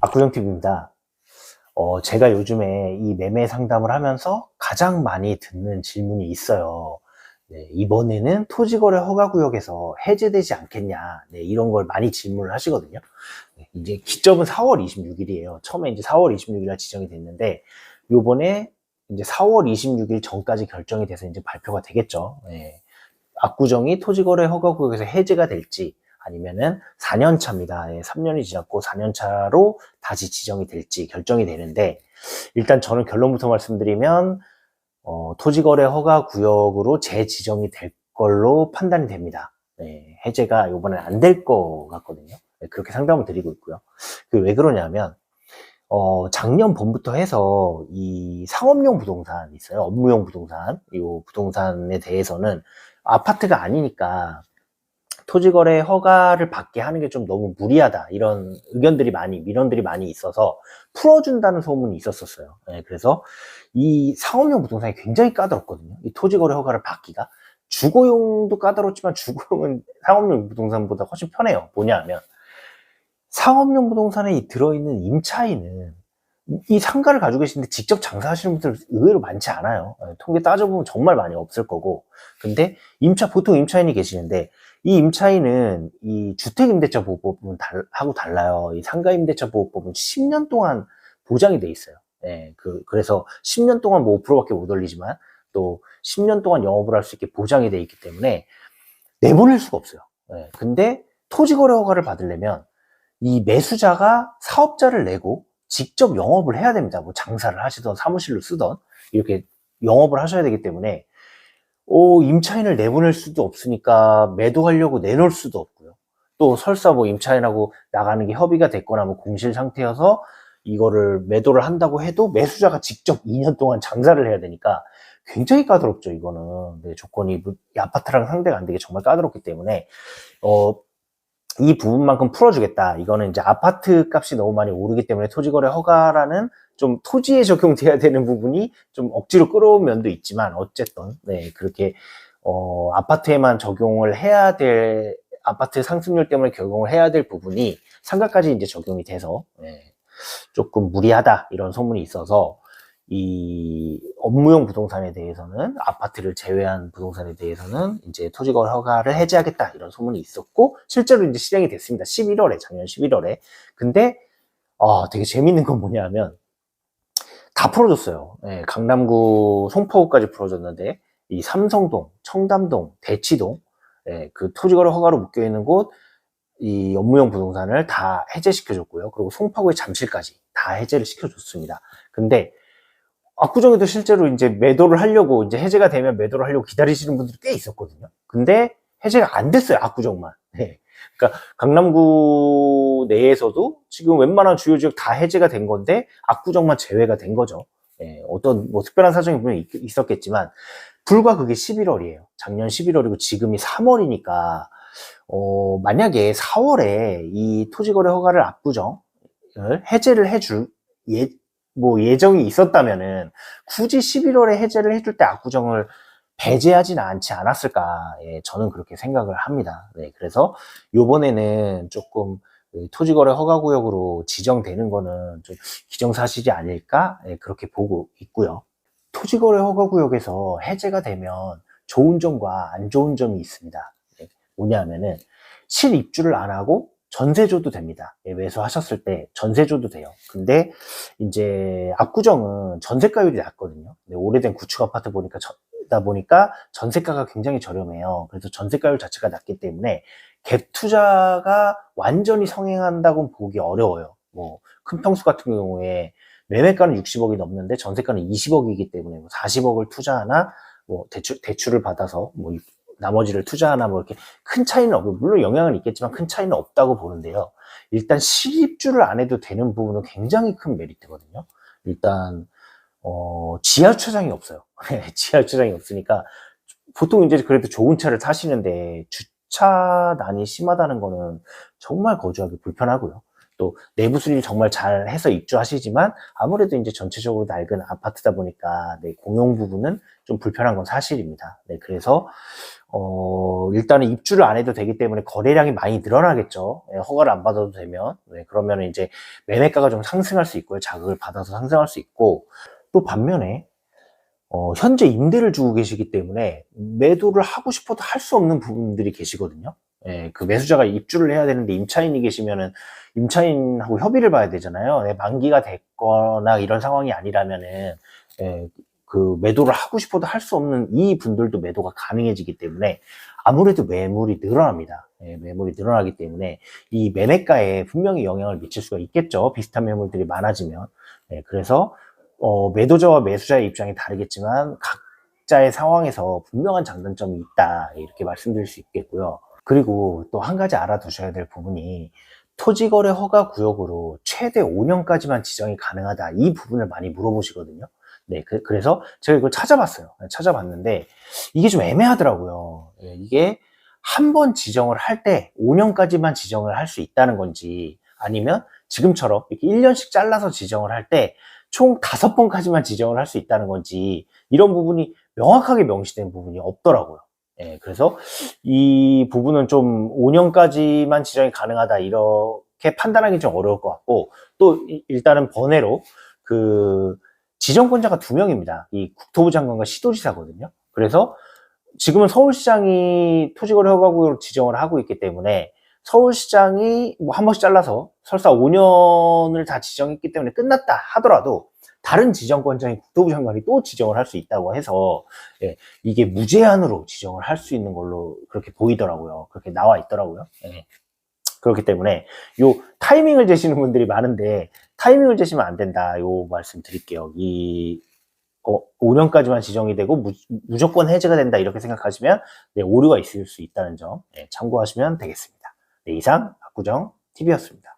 압구정TV입니다. 제가 요즘에 이 매매 상담을 하면서 가장 많이 듣는 질문이 있어요. 네, 이번에는 토지거래 허가구역에서 해제되지 않겠냐, 네, 이런 걸 많이 질문을 하시거든요. 네, 이제 기점은 4월 26일이에요. 처음에 이제 4월 26일 지정이 됐는데, 요번에 이제 4월 26일 전까지 결정이 돼서 이제 발표가 되겠죠. 네, 압구정이 토지거래 허가구역에서 해제가 될지, 아니면은 4년 차입니다. 3년이 지났고 4년 차로 다시 지정이 될지 결정이 되는데, 일단 저는 결론부터 말씀드리면 토지거래 허가구역으로 재지정이 될 걸로 판단이 됩니다. 네, 해제가 이번에 안 될 것 같거든요. 네, 그렇게 상담을 드리고 있고요. 왜 그러냐면 작년 봄부터 해서 이 상업용 부동산 있어요. 업무용 부동산. 이 부동산에 대해서는 아파트가 아니니까 토지거래 허가를 받게 하는 게 좀 너무 무리하다, 이런 의견들이 민원들이 많이 있어서 풀어준다는 소문이 있었어요. 네, 그래서 이 상업용 부동산이 굉장히 까다롭거든요. 이 토지거래 허가를 받기가. 주거용도 까다롭지만 주거용은 상업용 부동산보다 훨씬 편해요. 뭐냐 하면 상업용 부동산에 들어있는 임차인은 이 상가를 가지고 계시는데 직접 장사하시는 분들 의외로 많지 않아요. 통계 따져보면 정말 많이 없을 거고. 근데 보통 임차인이 계시는데, 이 임차인은 이 주택임대차보호법은 하고 달라요. 이 상가임대차보호법은 10년 동안 보장이 돼 있어요. 그래서 10년 동안 뭐 5%밖에 못 올리지만 또 10년 동안 영업을 할 수 있게 보장이 돼 있기 때문에 내보낼 수가 없어요. 근데 토지거래 허가를 받으려면 이 매수자가 사업자를 내고 직접 영업을 해야 됩니다. 뭐 장사를 하시던 사무실로 쓰던 이렇게 영업을 하셔야 되기 때문에 임차인을 내보낼 수도 없으니까 매도하려고 내놓을 수도 없고요. 또 설사 뭐 임차인하고 나가는 게 협의가 됐거나 뭐 공실 상태여서 이거를 매도를 한다고 해도 매수자가 직접 2년 동안 장사를 해야 되니까 굉장히 까다롭죠. 이거는 조건이 이 아파트랑 상대가 안 되게 정말 까다롭기 때문에 이 부분만큼 풀어주겠다. 이거는 이제 아파트 값이 너무 많이 오르기 때문에 토지거래 허가라는 좀 토지에 적용돼야 되는 부분이 좀 억지로 끌어온 면도 있지만, 어쨌든 그렇게 아파트에만 적용을 해야 될, 아파트 상승률 때문에 적용을 해야 될 부분이 상가까지 이제 적용이 돼서 조금 무리하다, 이런 소문이 있어서 이 업무용 부동산에 대해서는, 아파트를 제외한 부동산에 대해서는 이제 토지거래 허가를 해제하겠다, 이런 소문이 있었고, 실제로 이제 실행이 됐습니다. 작년 11월에. 근데 되게 재밌는 건 뭐냐면 다 풀어줬어요. 강남구 송파구까지 풀어줬는데, 이 삼성동, 청담동, 대치동, 그 토지거래 허가로 묶여있는 곳, 이 업무용 부동산을 다 해제시켜줬고요. 그리고 송파구의 잠실까지 다 해제를 시켜줬습니다. 근데 압구정에도 실제로 이제 매도를 하려고, 이제 해제가 되면 매도를 하려고 기다리시는 분들이 꽤 있었거든요. 근데 해제가 안 됐어요, 압구정만. 그러니까 강남구 내에서도 지금 웬만한 주요 지역 다 해제가 된 건데 압구정만 제외가 된 거죠. 어떤 뭐 특별한 사정이 분명히 있었겠지만, 불과 그게 11월이에요. 작년 11월이고 지금이 3월이니까 만약에 4월에 이 토지거래 허가를 압구정을 해제를 해줄 예정이 있었다면은 굳이 11월에 해제를 해줄 때 압구정을 배제하지는 않지 않았을까, 저는 그렇게 생각을 합니다. 그래서 요번에는 조금 토지거래 허가구역으로 지정되는 거는 좀 기정사실이 아닐까, 그렇게 보고 있고요. 토지거래 허가구역에서 해제가 되면 좋은 점과 안 좋은 점이 있습니다. 뭐냐면은 실입주를 안 하고 전세 줘도 됩니다. 매수하셨을 때 전세 줘도 돼요. 근데 이제 압구정은 전세가율이 낮거든요. 오래된 구축 아파트 보니까 전세가가 굉장히 저렴해요. 그래서 전세가율 자체가 낮기 때문에 갭 투자가 완전히 성행한다고 보기 어려워요. 뭐 큰 평수 같은 경우에 매매가는 60억이 넘는데 전세가는 20억이기 때문에 뭐 40억을 투자하나, 뭐 대출을 받아서 뭐 나머지를 투자하나, 뭐 이렇게 큰 차이는 없고, 물론 영향은 있겠지만 큰 차이는 없다고 보는데요. 일단 실입주를 안 해도 되는 부분은 굉장히 큰 메리트거든요. 일단 지하 주차장이 없어요. 지하 주차장이 없으니까 보통 이제 그래도 좋은 차를 타시는데 주차난이 심하다는 거는 정말 거주하기 불편하고요. 또 내부 수리를 정말 잘 해서 입주하시지만 아무래도 이제 전체적으로 낡은 아파트다 보니까 공용 부분은 좀 불편한 건 사실입니다. 그래서 일단은 입주를 안 해도 되기 때문에 거래량이 많이 늘어나겠죠. 예, 허가를 안 받아도 되면. 네, 그러면 이제 매매가가 좀 상승할 수 있고요. 자극을 받아서 상승할 수 있고, 또 반면에, 현재 임대를 주고 계시기 때문에 매도를 하고 싶어도 할 수 없는 부분들이 계시거든요. 예, 그 매수자가 입주를 해야 되는데 임차인이 계시면은 임차인하고 협의를 봐야 되잖아요. 예, 만기가 됐거나 이런 상황이 아니라면은, 예, 그 매도를 하고 싶어도 할 수 없는 이 분들도 매도가 가능해지기 때문에 아무래도 매물이 늘어납니다. 예, 매물이 늘어나기 때문에 이 매매가에 분명히 영향을 미칠 수가 있겠죠. 비슷한 매물들이 많아지면. 예, 그래서 매도자와 매수자의 입장이 다르겠지만 각자의 상황에서 분명한 장단점이 있다, 이렇게 말씀드릴 수 있겠고요. 그리고 또 한 가지 알아두셔야 될 부분이, 토지거래 허가 구역으로 최대 5년까지만 지정이 가능하다, 이 부분을 많이 물어보시거든요. 네, 그래서 제가 이걸 찾아봤어요. 네, 찾아봤는데 이게 좀 애매하더라고요. 예, 이게 한 번 지정을 할 때 5년까지만 지정을 할 수 있다는 건지, 아니면 지금처럼 이렇게 1년씩 잘라서 지정을 할 때 총 5번까지만 지정을 할 수 있다는 건지, 이런 부분이 명확하게 명시된 부분이 없더라고요. 예, 그래서 이 부분은 좀 5년까지만 지정이 가능하다, 이렇게 판단하기 좀 어려울 것 같고, 또 일단은 번외로 그 지정권자가 2명입니다. 이 국토부 장관과 시도지사거든요. 그래서 지금은 서울시장이 토지거래 허가구역으로 지정을 하고 있기 때문에 서울시장이 뭐 한 번씩 잘라서 설사 5년을 다 지정했기 때문에 끝났다 하더라도 다른 지정권자인 국토부 장관이 또 지정을 할 수 있다고 해서, 예, 이게 무제한으로 지정을 할 수 있는 걸로 그렇게 보이더라고요. 그렇게 나와 있더라고요. 예. 그렇기 때문에 요 타이밍을 재시는 분들이 많은데, 타이밍을 재시면 안 된다, 요 말씀 드릴게요. 5년까지만 지정이 되고 무조건 해제가 된다, 이렇게 생각하시면, 네, 오류가 있을 수 있다는 점, 네, 참고하시면 되겠습니다. 네, 이상 압구정 TV였습니다.